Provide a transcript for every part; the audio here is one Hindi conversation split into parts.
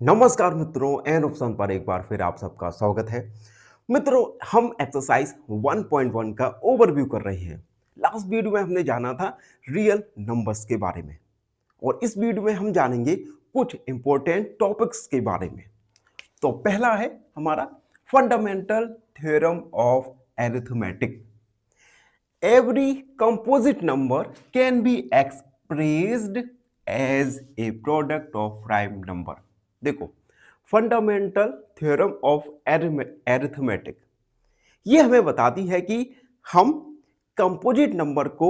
नमस्कार मित्रों, एन ऑप्शन पर एक बार फिर आप सबका स्वागत है। मित्रों, हम एक्सरसाइज 1.1 का ओवरव्यू कर रहे हैं। लास्ट वीडियो में हमने जाना था रियल नंबर्स के बारे में और इस वीडियो में हम जानेंगे कुछ इंपॉर्टेंट टॉपिक्स के बारे में। तो पहला है हमारा fundamental theorem of arithmetic. Every composite number can be expressed as a product of prime number. देखो, फंडामेंटल थ्योरम ऑफ अरिथमेटिक ये हमें बताती है कि हम कंपोजिट नंबर को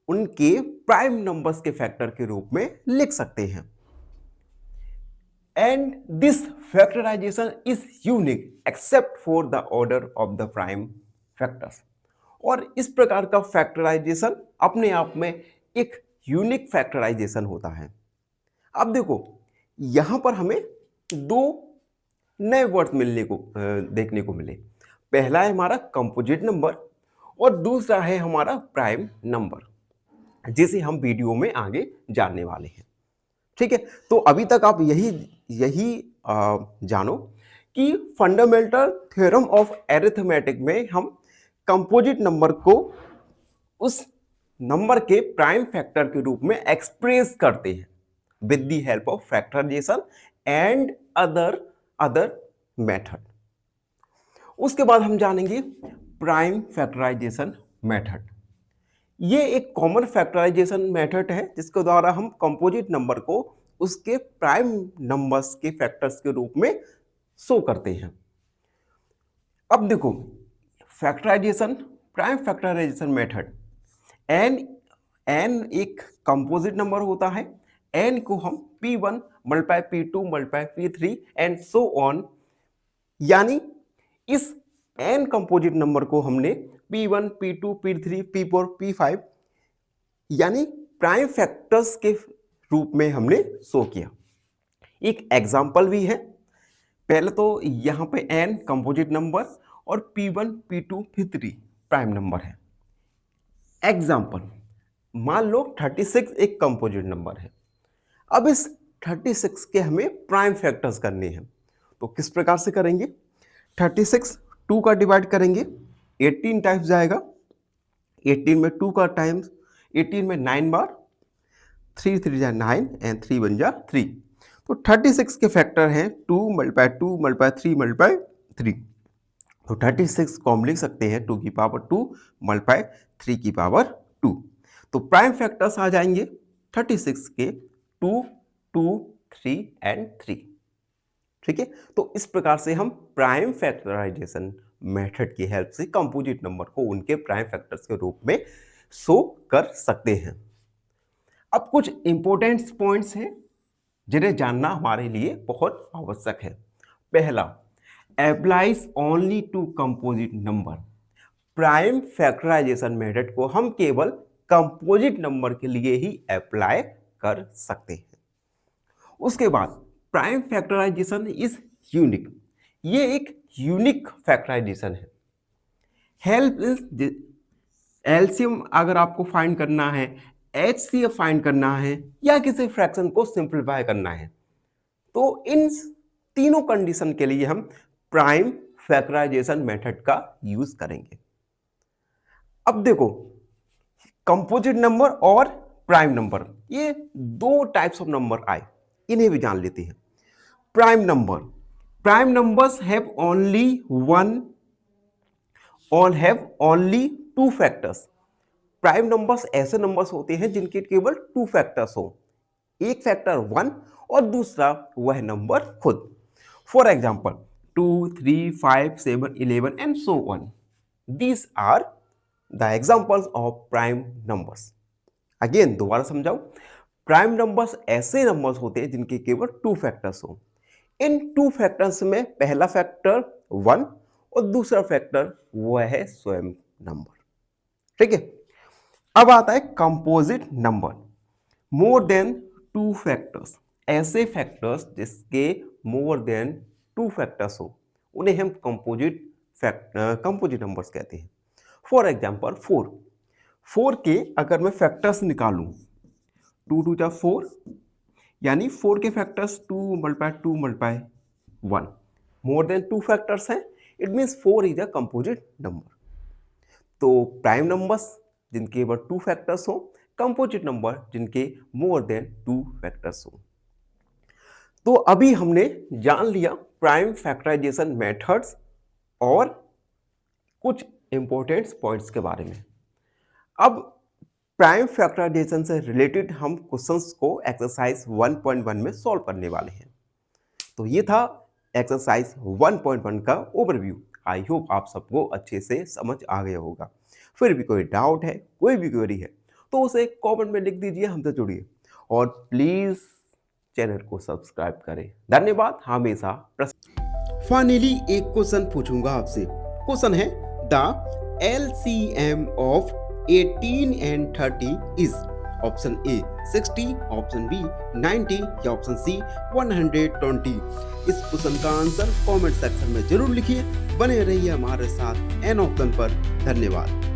उनके प्राइम नंबर्स के फैक्टर के रूप में लिख सकते हैं। And this factorisation is unique except for the order of the prime factors. और इस प्रकार का फैक्टराइजेशन अपने आप में एक यूनिक फैक्टराइजेशन होता है। अब देखो, यहां पर हमें दो नए वर्ड देखने को मिले। पहला है हमारा कंपोजिट नंबर और दूसरा है हमारा प्राइम नंबर, जिसे हम वीडियो में आगे जानने वाले हैं। ठीक है, तो अभी तक आप यही यही जानो कि फंडामेंटल थ्योरम ऑफ अरिथमेटिक में हम कंपोजिट नंबर को उस नंबर के प्राइम फैक्टर के रूप में एक्सप्रेस करते हैं with the help of factorisation and other method. उसके बाद हम जानेंगे प्राइम फैक्टराइजेशन मेथड। ये एक कॉमन फैक्टराइजेशन मेथड है जिसके द्वारा हम कंपोजिट नंबर को उसके प्राइम नंबर्स के फैक्टर्स के रूप में शो करते हैं। अब देखो, factorisation, prime factorisation method, n एक कंपोजिट नंबर होता है। एन को हम P1 multiply P2 multiply P3 and so on, यानी इस एन कंपोजिट नंबर को हमने P1 P2 P3 P4 P5 यानी प्राइम फैक्टर्स के रूप में हमने शो किया। एक एग्जाम्पल भी है। पहले तो यहां पे एन कंपोजिट नंबर और P1 P2 P3 prime number है। एग्जाम्पल, मान लो 36 एक कंपोजिट नंबर है। अब इस 36 के हमें प्राइम फैक्टर्स करने हैं, तो किस प्रकार से करेंगे? 36 2 का डिवाइड करेंगे, 18 टाइम्स जाएगा। 18 में 2 का टाइम्स, 18 में 9 बार, 3 3 जा 9 एंड 3 बन जा 3। तो 36 के फैक्टर हैं 2 मल्टीप्लाई 2 मल्टीप्लाई 3 मल्टीप्लाई 3। तो 36 को हम लिख सकते हैं 2 की पावर 2 मल्टीप्लाई 3 की पावर 2। तो प्राइम फैक्टर्स आ जाएंगे 36 के 2 2 3 एंड 3। ठीक है, तो इस प्रकार से हम प्राइम फैक्टराइजेशन मेथड की हेल्प से कंपोजिट नंबर को उनके प्राइम फैक्टर्स के रूप में शो कर सकते हैं। अब कुछ इंपॉर्टेंट पॉइंट्स हैं जिन्हें जानना हमारे लिए बहुत आवश्यक है। पहला, applies only to composite number. Prime factorisation method को हम केवल कंपोजिट नंबर के लिए ही अप्लाई कर सकते हैं। उसके बाद, प्राइम फैक्टराइजेशन इज यूनिक। ये एक यूनिक फैक्टराइजेशन है। हेल्प इज एलसीएम अगर आपको फाइंड करना है, एचसीएफ फाइंड करना है या किसी फ्रैक्शन को सिंपलीफाई करना है, तो इन तीनों कंडीशन के लिए हम प्राइम फैक्टराइजेशन मेथड का यूज करेंगे। अब देखो, कंपोजिट नंबर और प्राइम नंबर, ये दो टाइप्स ऑफ नंबर आए, इन्हें भी जान लेते हैं। Prime number, prime numbers have only one और have only two factors. Prime numbers ऐसे नंबर्स होते हैं जिनके केवल टू फैक्टर्स हो, एक फैक्टर 1 और दूसरा वह नंबर खुद। For example 2 3 5 7 11 and so on, these are the examples of prime numbers. Again दोबारा समझाओ, प्राइम नंबर्स ऐसे नंबर्स होते हैं जिनके केवल टू फैक्टर्स हो। इन टू फैक्टर्स में पहला फैक्टर 1 और दूसरा फैक्टर वह है स्वयं नंबर। ठीक है, अब आता है composite number, more than two factors. ऐसे फैक्टर्स जिसके मोर देन टू फैक्टर्स हो उन्हें हम कंपोजिट नंबर्स कहते हैं। फॉर एग्जाम्पल 4 के अगर मैं फैक्टर्स निकालूं, 2 2 जा 4, यानी 4 के factors 2 multiply 1 more than 2 factors हैं, it means 4 is a composite number. तो प्राइम नंबर्स जिनके केवल 2 फैक्टर्स हो, कंपोजिट नंबर जिनके मोर देन 2 फैक्टर्स हो। तो अभी हमने जान लिया प्राइम फैक्टराइजेशन मेथड्स और कुछ इंपॉर्टेंट पॉइंट्स के बारे में। अब प्राइम फैक्टराइजेशन से रिलेटेड हम क्वेश्चंस को एक्सरसाइज 1.1 में सॉल्व करने वाले हैं। तो ये था एक्सरसाइज 1.1 का ओवरव्यू। आई होप आप सबको अच्छे से समझ आ गया होगा। फिर भी कोई डाउट है, कोई भी क्वेरी है, तो उसे कमेंट में लिख दीजिए, हमसे जुड़िए और प्लीज चैनल को सब्सक्राइब करें। धन्यवाद। हमेशा फाइनली एक क्वेश्चन पूछूंगा आपसे। क्वेश्चन है the LCM of 18 and 30 is option A 60, option B 90 या ऑप्शन सी 120। इस क्वेश्चन का आंसर कमेंट सेक्शन में जरूर लिखिए। बने रहिए हमारे साथ एन ऑप्शन पर। धन्यवाद।